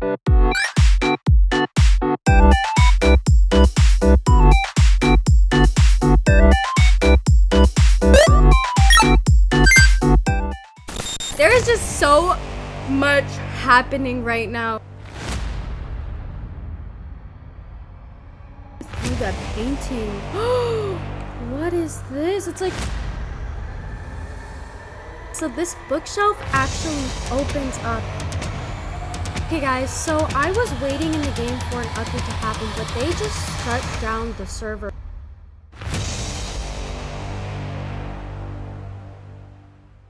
There is just so much happening right now. Look at that painting. What is this? It's like... So this bookshelf actually opens up. Okay guys, so I was waiting in the game for an update to happen, but they just shut down the server.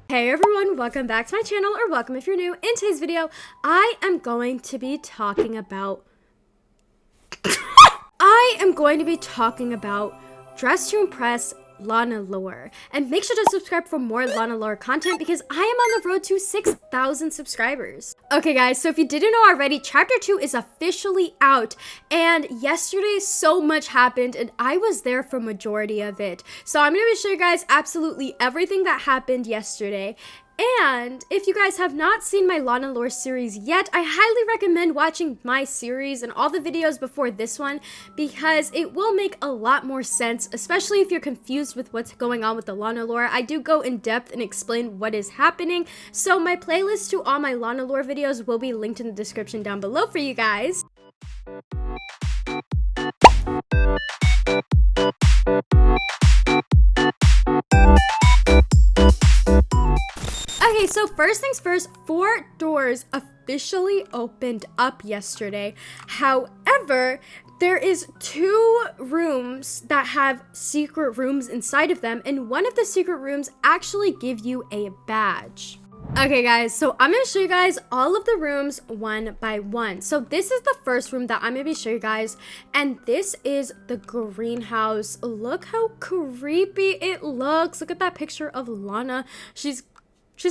Hey everyone, welcome back to my channel, or welcome if you're new. In today's video, I am going to be talking about Dress to Impress Lana lore. And make sure to subscribe for more Lana lore content because I am on the road to 6,000 subscribers. Okay guys, so if you didn't know already, chapter 2 is officially out, and yesterday so much happened and I was there for majority of it. So I'm going to show you guys absolutely everything that happened yesterday. And if you guys have not seen my Lana lore series yet, I highly recommend watching my series and all the videos before this one because it will make a lot more sense, especially if you're confused with what's going on with the Lana lore. I do go in depth and explain what is happening. So my playlist to all my Lana lore videos will be linked in the description down below for you guys. Okay, so first things first, 4 doors officially opened up yesterday. However, there is 2 rooms that have secret rooms inside of them, and one of the secret rooms actually give you a badge. Okay guys, so I'm going to show you guys all of the rooms one by one. So this is the first room that I'm going to be showing you guys, and this is the greenhouse. Look how creepy it looks. Look at that picture of Lana. She's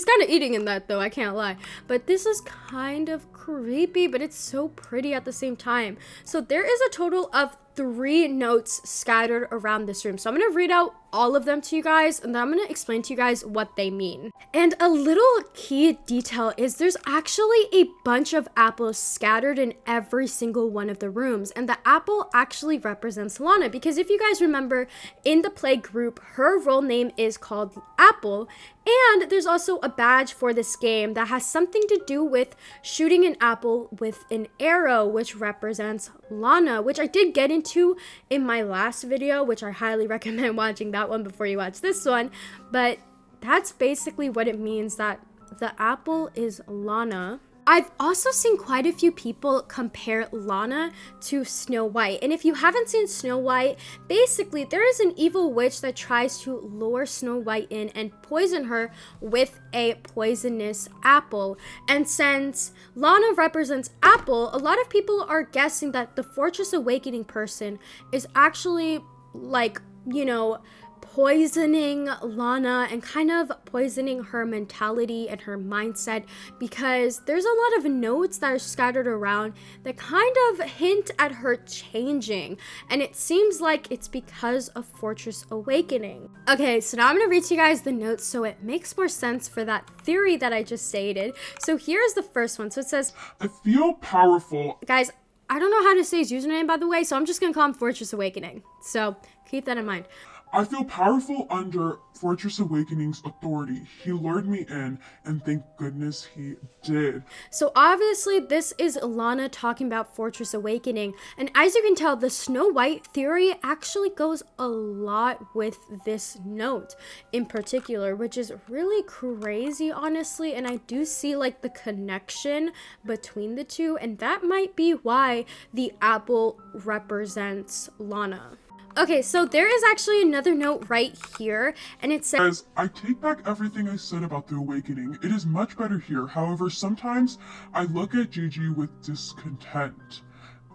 kind of eating in that though, I can't lie. But this is kind of creepy, but it's so pretty at the same time. So there is a total of 3 notes scattered around this room. So I'm going to read out all of them to you guys, and then I'm going to explain to you guys what they mean. And a little key detail is there's actually a bunch of apples scattered in every single one of the rooms, and the apple actually represents Lana, because if you guys remember, in the play group, her role name is called Apple, and there's also a badge for this game that has something to do with shooting an apple with an arrow, which represents Lana, which I did get into in my last video, which I highly recommend watching that one before you watch this one. But that's basically what it means, that the apple is Lana. I've also seen quite a few people compare Lana to Snow White. And if you haven't seen Snow White, basically there is an evil witch that tries to lure Snow White in and poison her with a poisonous apple. And since Lana represents apple, a lot of people are guessing that the Fortress Awakening person is actually, like, you know, poisoning Lana and kind of poisoning her mentality and her mindset, because there's a lot of notes that are scattered around that kind of hint at her changing, and it seems like it's because of Fortress Awakening. Okay, so now I'm gonna read to you guys the notes so it makes more sense for that theory that I just stated. So here's the first one. So it says, I feel powerful. Guys, I don't know how to say his username, by the way, so I'm just gonna call him Fortress Awakening. So keep that in mind. I feel powerful under Fortress Awakening's authority. He lured me in, and thank goodness he did. So obviously this is Lana talking about Fortress Awakening, and as you can tell, the Snow White theory actually goes a lot with this note in particular, which is really crazy, honestly, and I do see like the connection between the two, and that might be why the apple represents Lana. Okay, so there is actually another note right here, and it says, I take back everything I said about the awakening. It is much better here. However, sometimes I look at Gigi with discontent.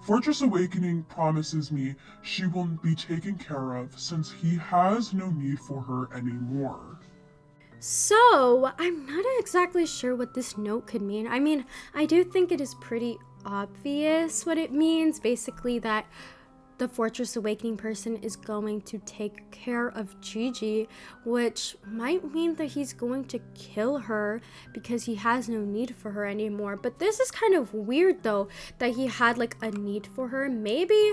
Fortress Awakening promises me she will be taken care of since he has no need for her anymore. So, I'm not exactly sure what this note could mean. I mean, I do think it is pretty obvious what it means. Basically that the Fortress Awakening person is going to take care of Gigi, which might mean that he's going to kill her because he has no need for her anymore. But this is kind of weird though, that he had like a need for her. Maybe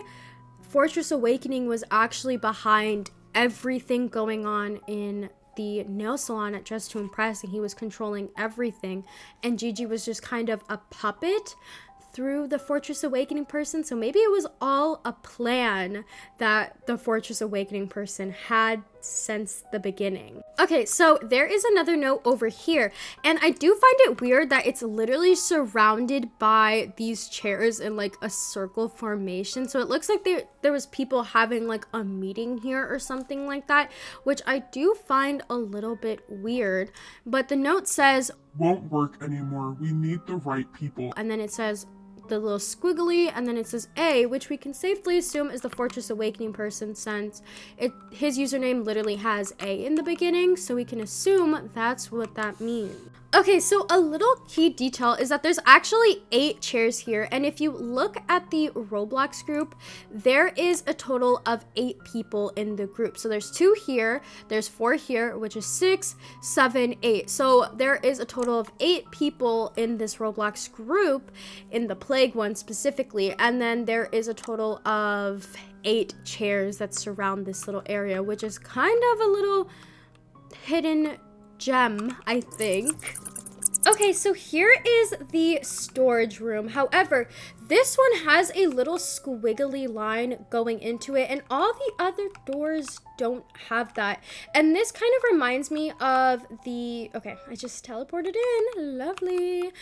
Fortress Awakening was actually behind everything going on in the nail salon at Dress to Impress, and he was controlling everything, and Gigi was just kind of a puppet through the Fortress Awakening person. So maybe it was all a plan that the Fortress Awakening person had since the beginning. Okay, so there is another note over here, and I do find it weird that it's literally surrounded by these chairs in like a circle formation. So it looks like there was people having like a meeting here or something like that, which I do find a little bit weird. But the note says, "Won't work anymore. We need the right people." And then it says the little squiggly, and then it says A, which we can safely assume is the Fortress Awakening person, since his username literally has A in the beginning, so we can assume that's what that means. Okay, so a little key detail is that there's actually 8 chairs here, and if you look at the Roblox group, there is a total of 8 people in the group. So there's 2 here, there's 4 here, which is 6, 7, 8. So there is a total of 8 people in this Roblox group, in the Plague one specifically, and then there is a total of 8 chairs that surround this little area, which is kind of a little hidden gem, I think. Okay, so here is the storage room. However, this one has a little squiggly line going into it, and all the other doors don't have that. And this kind of reminds me of the... Okay, I just teleported in. Lovely.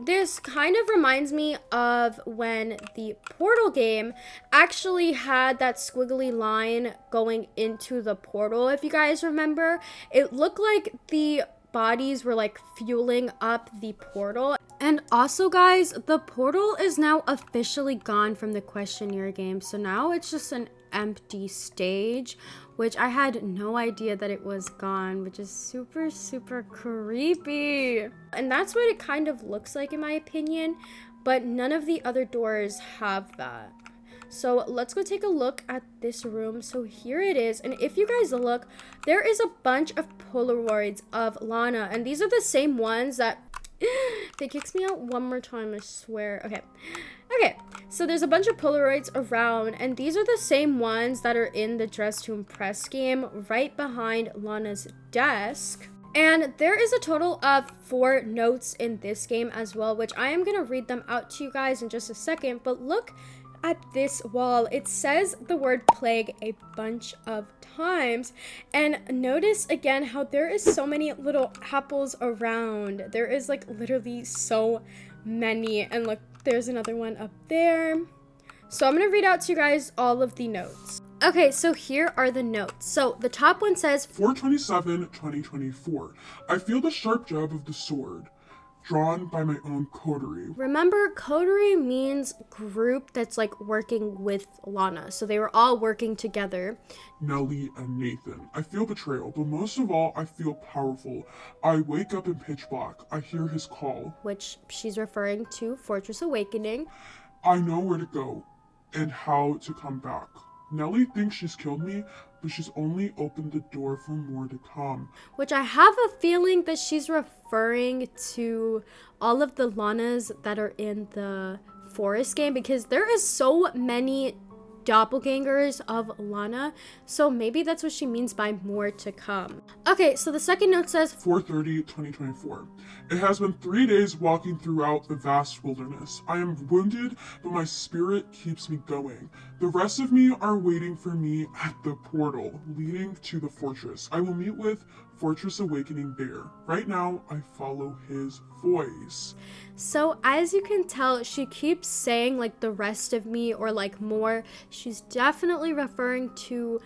This kind of reminds me of when the Portal game actually had that squiggly line going into the portal. If you guys remember, it looked like the bodies were like fueling up the portal. And also, guys, the portal is now officially gone from the questionnaire game. So now it's just an empty stage, which I had no idea that it was gone, which is super, super creepy. And that's what it kind of looks like in my opinion, but none of the other doors have that. So let's go take a look at this room. So here it is, and if you guys look, there is a bunch of Polaroids of Lana, and these are the same ones that... If it kicks me out one more time, I swear. Okay, so there's a bunch of Polaroids around, and these are the same ones that are in the Dress to Impress game right behind Lana's desk. And there is a total of 4 notes in this game as well, which I am going to read them out to you guys in just a second. But look at this wall. It says the word plague a bunch of times, and notice again how there is so many little apples around. There is like literally so many, and look, there's another one up there. So I'm gonna read out to you guys all of the notes. Okay, so here are the notes. So the top one says 4/27/2024. I feel the sharp jab of the sword, drawn by my own coterie. Remember, coterie means group that's like working with Lana. So they were all working together. Nelly and Nathan. I feel betrayal, but most of all, I feel powerful. I wake up in pitch black. I hear his call. Which she's referring to Fortress Awakening. I know where to go and how to come back. Nelly thinks she's killed me, but she's only opened the door for more to come. Which I have a feeling that she's referring to all of the Lanas that are in the Forest game, because there is so many doppelgangers of Lana, so maybe that's what she means by more to come. Okay, so the second note says 4/30/2024. It has been 3 days walking throughout the vast wilderness. I am wounded, but my spirit keeps me going. The rest of me are waiting for me at the portal leading to the fortress. I will meet with Fortress Awakening Bear. Right now, I follow his voice. So as you can tell, she keeps saying like the rest of me or like more. She's definitely referring to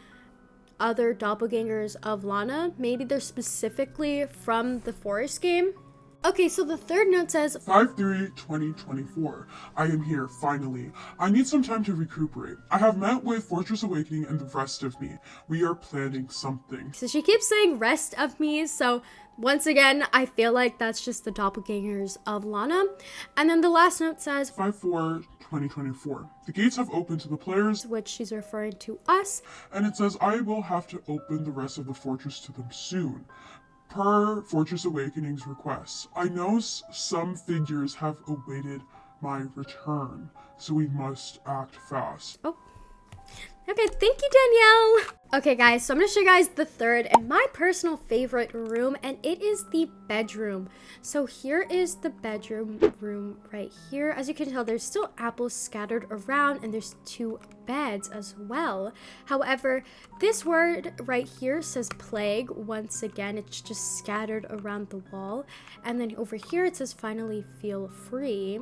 other doppelgangers of Lana. Maybe they're specifically from the Forest game. Okay, so the third note says 5/3/2024. I am here, finally. I need some time to recuperate. I have met with Fortress Awakening and the rest of me. We are planning something. So she keeps saying rest of me, so once again, I feel like that's just the doppelgangers of Lana. And then the last note says 5/4/2024. 2024. The gates have opened to the players, which she's referring to us. And it says, I will have to open the rest of the fortress to them soon, per Fortress Awakening's requests. I know some figures have awaited my return, so we must act fast. Oh. Okay, thank you, Danielle. Okay, guys, so I'm gonna show you guys the third and my personal favorite room, and it is the bedroom. So here is the bedroom room right here. As you can tell, there's still apples scattered around, and there's 2 beds as well. However, this word right here says plague. Once again, it's just scattered around the wall. And then over here, it says finally feel free.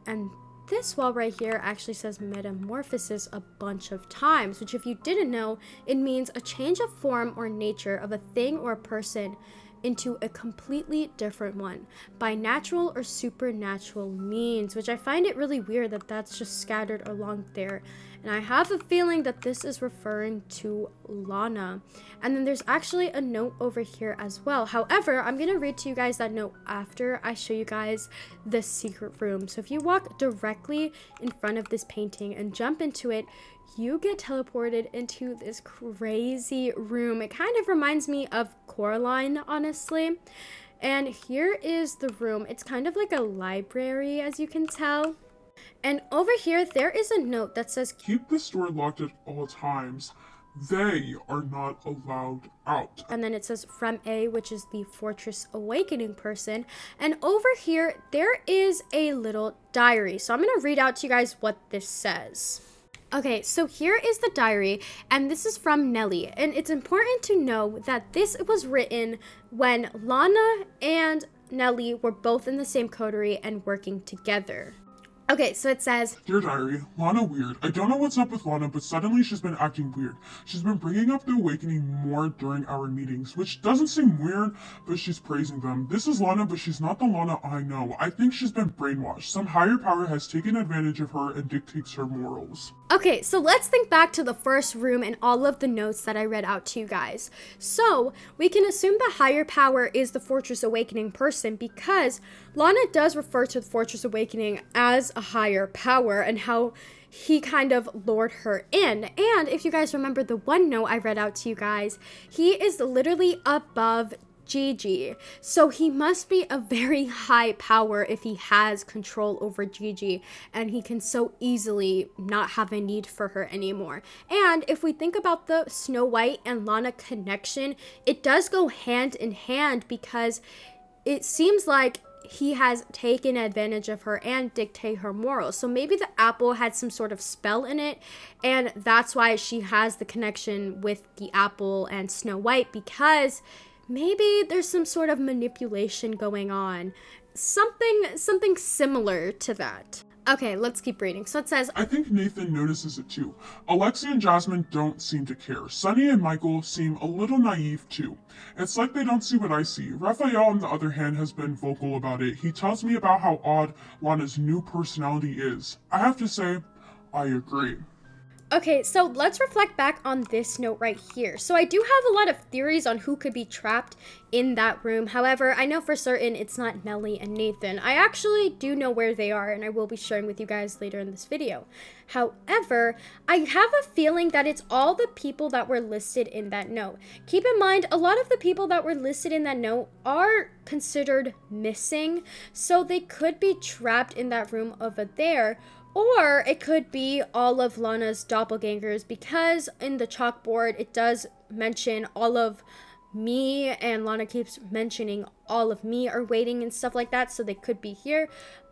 And this wall right here actually says metamorphosis a bunch of times, which if you didn't know, it means a change of form or nature of a thing or a person into a completely different one by natural or supernatural means, which I find it really weird that that's just scattered along there. And I have a feeling that this is referring to Lana. And then there's actually a note over here as well. However, I'm going to read to you guys that note after I show you guys the secret room. So if you walk directly in front of this painting and jump into it, you get teleported into this crazy room. It kind of reminds me of Coraline, honestly. And here is the room. It's kind of like a library, as you can tell. And over here, there is a note that says, keep this door locked at all times. They are not allowed out. And then it says from A, which is the Fortress Awakening person. And over here, there is a little diary. So I'm going to read out to you guys what this says. Okay, so here is the diary, and this is from Nelly. And it's important to know that this was written when Lana and Nelly were both in the same coterie and working together. Okay, so it says, Dear Diary, Lana weird. I don't know what's up with Lana, but suddenly she's been acting weird. She's been bringing up the awakening more during our meetings, which doesn't seem weird, but she's praising them. This is Lana, but she's not the Lana I know. I think she's been brainwashed. Some higher power has taken advantage of her and dictates her morals. Okay, so let's think back to the first room and all of the notes that I read out to you guys. So we can assume the higher power is the Fortress Awakening person because Lana does refer to the Fortress Awakening as a higher power and how he kind of lured her in. And if you guys remember the one note I read out to you guys, he is literally above Gigi. So he must be a very high power if he has control over Gigi and he can so easily not have a need for her anymore. And if we think about the Snow White and Lana connection, it does go hand in hand because it seems like he has taken advantage of her and dictate her morals. So maybe the apple had some sort of spell in it, and that's why she has the connection with the apple and Snow White, because maybe there's some sort of manipulation going on. Something similar to that. Okay, let's keep reading. So it says, I think Nathan notices it too. Alexia and Jasmine don't seem to care. Sunny and Michael seem a little naive too. It's like they don't see what I see. Raphael, on the other hand, has been vocal about it. He tells me about how odd Lana's new personality is. I have to say, I agree. okay, so let's reflect back on this note right here. So I do have a lot of theories on who could be trapped in that room. However, I know for certain it's not Nelly and Nathan. I actually do know where they are, and I will be sharing with you guys later in this video. However, I have a feeling that it's all the people that were listed in that note. Keep in mind, a lot of the people that were listed in that note are considered missing, so they could be trapped in that room over there. Or it could be all of Lana's doppelgangers, because in the chalkboard it does mention all of me, and Lana keeps mentioning all of me are waiting and stuff like that, so they could be here.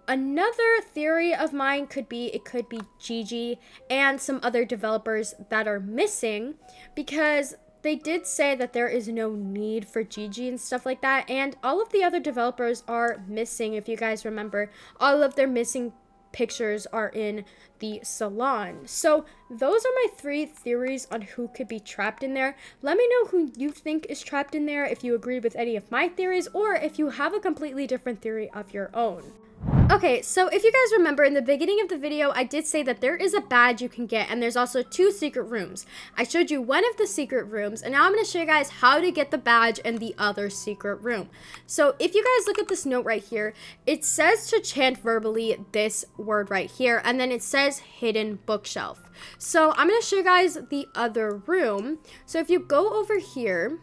Another theory of mine could be it could be Gigi and some other developers that are missing, because they did say that there is no need for Gigi and stuff like that, and all of the other developers are missing. If you guys remember, all of their missing pictures are in the salon. So those are my 3 theories on who could be trapped in there. Let me know who you think is trapped in there, if you agree with any of my theories, or if you have a completely different theory of your own. Okay, so if you guys remember in the beginning of the video, I did say that there is a badge you can get and there's also 2 secret rooms. I showed you one of the secret rooms and now I'm going to show you guys how to get the badge in the other secret room. So if you guys look at this note right here, it says to chant verbally this word right here and then it says hidden bookshelf. So I'm going to show you guys the other room. So if you go over here,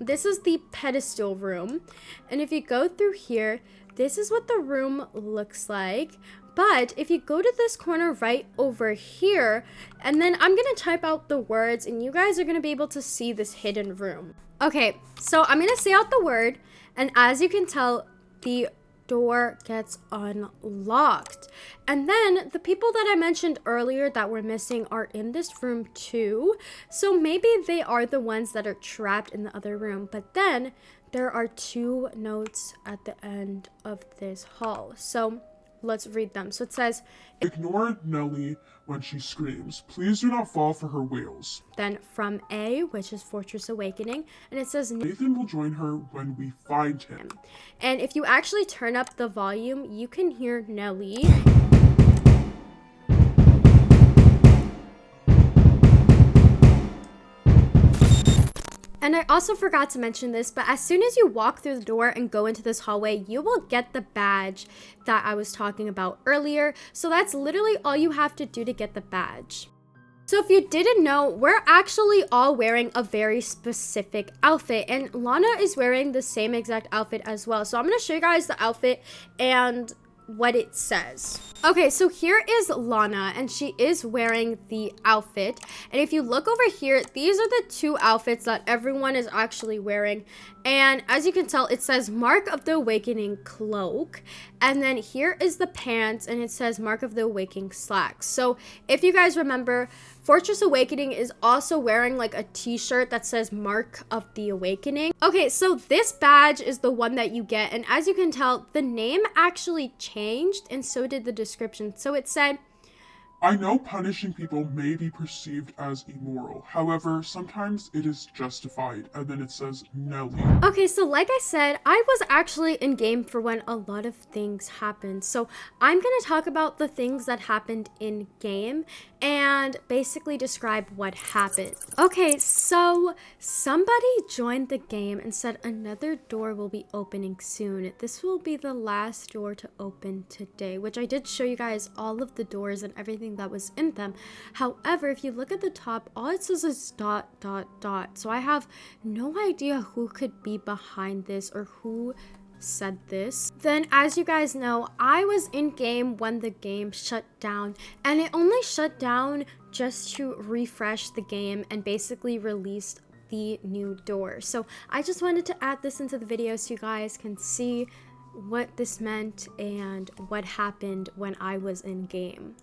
this is the pedestal room, and if you go through here, this is what the room looks like. But if you go to this corner right over here, and then I'm going to type out the words and you guys are going to be able to see this hidden room. Okay, so I'm going to say out the word, and as you can tell, the door gets unlocked. And then the people that I mentioned earlier that were missing are in this room too. So maybe they are the ones that are trapped in the other room. But then there are 2 notes at the end of this hall. So let's read them. So it says, Ignore Nellie when she screams. Please do not fall for her wails. Then from A, which is Fortress Awakening, and it says Nathan will join her when we find him. And if you actually turn up the volume, you can hear Nellie. And I also forgot to mention this, but as soon as you walk through the door and go into this hallway, you will get the badge that I was talking about earlier. So that's literally all you have to do to get the badge. So if you didn't know, we're actually all wearing a very specific outfit, and Lana is wearing the same exact outfit as well. So I'm going to show you guys the outfit and what it says. Okay, so here is Lana and she is wearing the outfit, and if you look over here, these are the 2 outfits that everyone is actually wearing, and as you can tell, it says Mark of the Awakening cloak, and then here is the pants and it says Mark of the Awakening slacks. So if you guys remember, Fortress Awakening is also wearing like a t-shirt that says Mark of the Awakening. Okay, so this badge is the one that you get, and as you can tell, the name actually changed and so did the description. So it said, I know punishing people may be perceived as immoral. However, sometimes it is justified. And then it says Nellie. Okay, so like I said, I was actually in game for when a lot of things happened. So I'm going to talk about the things that happened in game and basically describe what happened. Okay, so somebody joined the game and said another door will be opening soon. This will be the last door to open today, which I did show you guys all of the doors and everything that was in them. However, if you look at the top, all it says is ... So I have no idea who could be behind this or who said this. Then, as you guys know, I was in game when the game shut down, and it only shut down just to refresh the game and basically released the new door. So I just wanted to add this into the video so you guys can see what this meant and what happened when I was in game.